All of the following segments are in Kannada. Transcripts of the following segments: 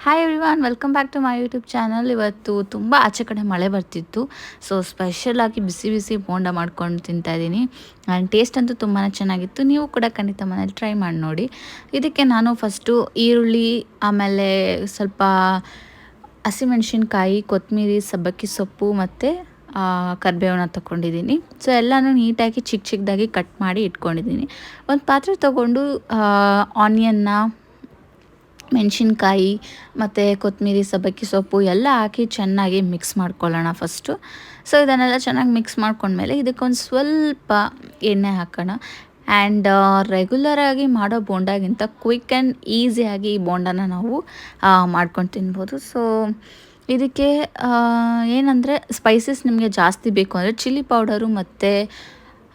Hi everyone, welcome back to my YouTube channel. ಇವತ್ತು ತುಂಬ ಆಚೆ ಕಡೆ ಮಳೆ ಬರ್ತಿತ್ತು. ಸೊ ಸ್ಪೆಷಲಾಗಿ ಬಿಸಿ ಬಿಸಿ ಬೋಂಡ ಮಾಡ್ಕೊಂಡು ತಿಂತಾಯಿದ್ದೀನಿ. ಆ್ಯಂಡ್ ಟೇಸ್ಟ್ ಅಂತೂ ತುಂಬಾ ಚೆನ್ನಾಗಿತ್ತು. ನೀವು ಕೂಡ ಖಂಡಿತ ಮನೇಲಿ ಟ್ರೈ ಮಾಡಿ ನೋಡಿ. ಇದಕ್ಕೆ ನಾನು ಫಸ್ಟು ಈರುಳ್ಳಿ, ಆಮೇಲೆ ಸ್ವಲ್ಪ ಹಸಿಮೆಣ್ಸಿನ್ಕಾಯಿ, ಕೊತ್ತಂಬರಿ, ಸಬ್ಬಕ್ಕಿ ಸೊಪ್ಪು ಮತ್ತು ಕರಿಬೇವನ್ನ ತೊಗೊಂಡಿದ್ದೀನಿ. ಸೊ ಎಲ್ಲನೂ ನೀಟಾಗಿ ಚಿಕ್ಕ ಚಿಕ್ಕದಾಗಿ ಕಟ್ ಮಾಡಿ ಇಟ್ಕೊಂಡಿದ್ದೀನಿ. ಒಂದು ಪಾತ್ರೆ ತೊಗೊಂಡು ಆನಿಯನ್ನ, ಮೆಣಸಿನ್ಕಾಯಿ ಮತ್ತು ಕೊತ್ತಂಬರಿ, ಸಬ್ಬಕ್ಕಿ ಸೊಪ್ಪು ಎಲ್ಲ ಹಾಕಿ ಚೆನ್ನಾಗಿ ಮಿಕ್ಸ್ ಮಾಡ್ಕೊಳ್ಳೋಣ ಫಸ್ಟು. ಸೊ ಇದನ್ನೆಲ್ಲ ಚೆನ್ನಾಗಿ ಮಿಕ್ಸ್ ಮಾಡ್ಕೊಂಡ್ಮೇಲೆ ಇದಕ್ಕೊಂದು ಸ್ವಲ್ಪ ಎಣ್ಣೆ ಹಾಕೋಣ. ಆ್ಯಂಡ್ ರೆಗ್ಯುಲರಾಗಿ ಮಾಡೋ ಬೋಂಡಾಗಿಂತ ಕ್ವಿಕ್ ಆ್ಯಂಡ್ ಈಸಿಯಾಗಿ ಈ ಬೋಂಡನ ನಾವು ಮಾಡ್ಕೊಂಡು ತಿನ್ಬೋದು. ಸೊ ಇದಕ್ಕೆ ಏನಂದರೆ ಸ್ಪೈಸಸ್ ನಿಮಗೆ ಜಾಸ್ತಿ ಬೇಕು ಅಂದರೆ ಚಿಲ್ಲಿ ಪೌಡರು ಮತ್ತು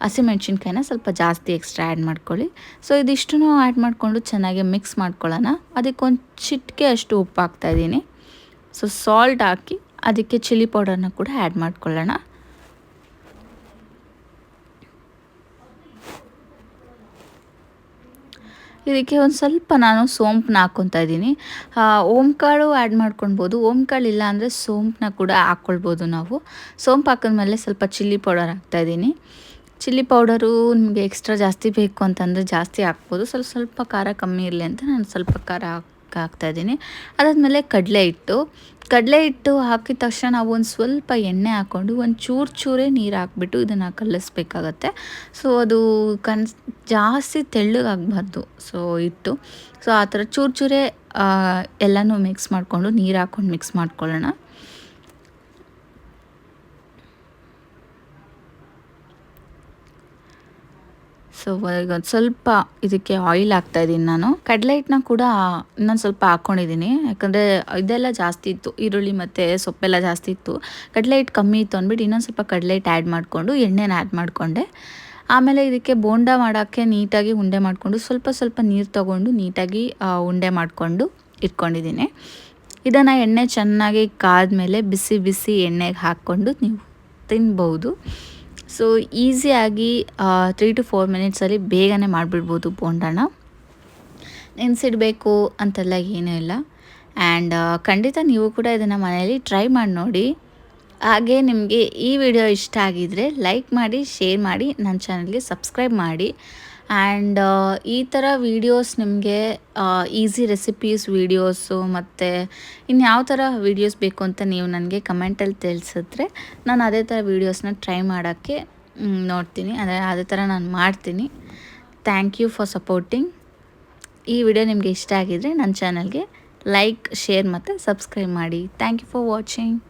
ಹಸಿಮೆಣ್ಸಿನ್ಕಾಯಿನ ಸ್ವಲ್ಪ ಜಾಸ್ತಿ ಎಕ್ಸ್ಟ್ರಾ ಆ್ಯಡ್ ಮಾಡ್ಕೊಳ್ಳಿ. ಸೊ ಇದಿಷ್ಟನ್ನು ಆ್ಯಡ್ ಮಾಡಿಕೊಂಡು ಚೆನ್ನಾಗಿ ಮಿಕ್ಸ್ ಮಾಡ್ಕೊಳ್ಳೋಣ. ಅದಕ್ಕೊಂದು ಚಿಟಿಕೆ ಅಷ್ಟು ಉಪ್ಪು ಹಾಕ್ತಾಯಿದ್ದೀನಿ. ಸೊ ಸಾಲ್ಟ್ ಹಾಕಿ ಅದಕ್ಕೆ ಚಿಲ್ಲಿ ಪೌಡರ್ನ ಕೂಡ ಆ್ಯಡ್ ಮಾಡ್ಕೊಳ್ಳೋಣ. ಇದಕ್ಕೆ ಒಂದು ಸ್ವಲ್ಪ ನಾನು ಸೋಂಪನ್ನ ಹಾಕ್ಕೊತಾ ಇದ್ದೀನಿ. ಓಂಕಾಳು ಆ್ಯಡ್ ಮಾಡ್ಕೊಳ್ಬೋದು. ಓಂಕಾಳು ಇಲ್ಲ ಅಂದರೆ ಸೋಂಪನ್ನ ಕೂಡ ಹಾಕ್ಕೊಳ್ಬೋದು ನಾವು. ಸೋಂಪು ಹಾಕಿದ್ಮೇಲೆ ಸ್ವಲ್ಪ ಚಿಲ್ಲಿ ಪೌಡರ್ ಹಾಕ್ತಾಯಿದ್ದೀನಿ. ಚಿಲ್ಲಿ ಪೌಡರು ನಿಮಗೆ ಎಕ್ಸ್ಟ್ರಾ ಜಾಸ್ತಿ ಬೇಕು ಅಂತಂದರೆ ಜಾಸ್ತಿ ಹಾಕ್ಬೋದು. ಸ್ವಲ್ಪ ಸ್ವಲ್ಪ ಖಾರ ಕಮ್ಮಿ ಇರಲಿ ಅಂತ ನಾನು ಸ್ವಲ್ಪ ಖಾರ ಹಾಕ್ತಾಯಿದ್ದೀನಿ. ಅದಾದಮೇಲೆ ಕಡಲೆ ಹಿಟ್ಟು ಹಾಕಿದ ತಕ್ಷಣ ನಾವು ಒಂದು ಸ್ವಲ್ಪ ಎಣ್ಣೆ ಹಾಕ್ಕೊಂಡು ಒಂದು ಚೂರೇ ನೀರು ಹಾಕ್ಬಿಟ್ಟು ಇದನ್ನು ಕಲಿಸ್ಬೇಕಾಗತ್ತೆ. ಸೊ ಅದು ಜಾಸ್ತಿ ತೆಳ್ಳಗಾಗಬಾರ್ದು. ಸೊ ಹಿಟ್ಟು ಸೊ ಆ ಥರ ಚೂರೇ ಎಲ್ಲನೂ ಮಿಕ್ಸ್ ಮಾಡಿಕೊಂಡು ನೀರು ಹಾಕ್ಕೊಂಡು ಮಿಕ್ಸ್ ಮಾಡ್ಕೊಳ್ಳೋಣ. ಸೊ ಈಗ ಒಂದು ಸ್ವಲ್ಪ ಇದಕ್ಕೆ ಆಯಿಲ್ ಹಾಕ್ತಾಯಿದ್ದೀನಿ. ನಾನು ಕಡಲೆ ಹಿಟ್ಟನ್ನ ಕೂಡ ಇನ್ನೊಂದು ಸ್ವಲ್ಪ ಹಾಕ್ಕೊಂಡಿದ್ದೀನಿ. ಯಾಕಂದರೆ ಇದೆಲ್ಲ ಜಾಸ್ತಿ ಇತ್ತು, ಈರುಳ್ಳಿ ಮತ್ತು ಸೊಪ್ಪೆಲ್ಲ ಜಾಸ್ತಿ ಇತ್ತು. ಕಡಲೆ ಹಿಟ್ಟು ಕಮ್ಮಿ ಇತ್ತು ಅಂದ್ಬಿಟ್ಟು ಇನ್ನೊಂದು ಸ್ವಲ್ಪ ಕಡಲೆ ಹಿಟ್ಟು ಆ್ಯಡ್ ಮಾಡಿಕೊಂಡು ಎಣ್ಣೆನ ಆ್ಯಡ್ ಮಾಡಿಕೊಂಡೆ. ಆಮೇಲೆ ಇದಕ್ಕೆ ಬೋಂಡ ಮಾಡೋಕ್ಕೆ ನೀಟಾಗಿ ಉಂಡೆ ಮಾಡಿಕೊಂಡು ಸ್ವಲ್ಪ ನೀರು ತೊಗೊಂಡು ನೀಟಾಗಿ ಉಂಡೆ ಮಾಡಿಕೊಂಡು ಇಟ್ಕೊಂಡಿದ್ದೀನಿ. ಇದನ್ನು ಎಣ್ಣೆ ಚೆನ್ನಾಗಿ ಕಾದ್ಮೇಲೆ ಬಿಸಿ ಎಣ್ಣೆಗೆ ಹಾಕ್ಕೊಂಡು ನೀವು ತಿನ್ಬೋದು. ಸೊ ಈಸಿಯಾಗಿ 3 to 4 ಮಿನಿಟ್ಸಲ್ಲಿ ಬೇಗನೆ ಮಾಡಿಬಿಡ್ಬೋದು ಬೋಂಡಾನ. ನೆನೆಸಿಡಬೇಕು ಅಂತೆಲ್ಲ ಏನೂ ಇಲ್ಲ. ಆ್ಯಂಡ್ ಖಂಡಿತ ನೀವು ಕೂಡ ಇದನ್ನು ಮನೆಯಲ್ಲಿ ಟ್ರೈ ಮಾಡಿ ನೋಡಿ. ಹಾಗೆ ನಿಮಗೆ ಈ ವಿಡಿಯೋ ಇಷ್ಟ ಆಗಿದರೆ ಲೈಕ್ ಮಾಡಿ, ಶೇರ್ ಮಾಡಿ, ನನ್ನ ಚಾನಲ್ಗೆ ಸಬ್ಸ್ಕ್ರೈಬ್ ಮಾಡಿ. ಆ್ಯಂಡ್ ಈ ಥರ ವೀಡಿಯೋಸ್ ನಿಮಗೆ ಈಸಿ ರೆಸಿಪೀಸ್ ವೀಡಿಯೋಸು ಮತ್ತು ಇನ್ಯಾವ ಥರ ವೀಡಿಯೋಸ್ ಬೇಕು ಅಂತ ನೀವು ನನಗೆ ಕಮೆಂಟಲ್ಲಿ ತಿಳಿಸಿದ್ರೆ ನಾನು ಅದೇ ಥರ ವೀಡಿಯೋಸ್ನ ಟ್ರೈ ಮಾಡೋಕ್ಕೆ ನೋಡ್ತೀನಿ. ಅದೇ ಥರ ನಾನು ಮಾಡ್ತೀನಿ. Thank you for supporting. ಈ ವಿಡಿಯೋ ನಿಮಗೆ ಇಷ್ಟ ಆಗಿದರೆ ನನ್ನ ಚಾನಲ್ಗೆ ಲೈಕ್, ಶೇರ್ ಮತ್ತು ಸಬ್ಸ್ಕ್ರೈಬ್ ಮಾಡಿ. Thank you for watching.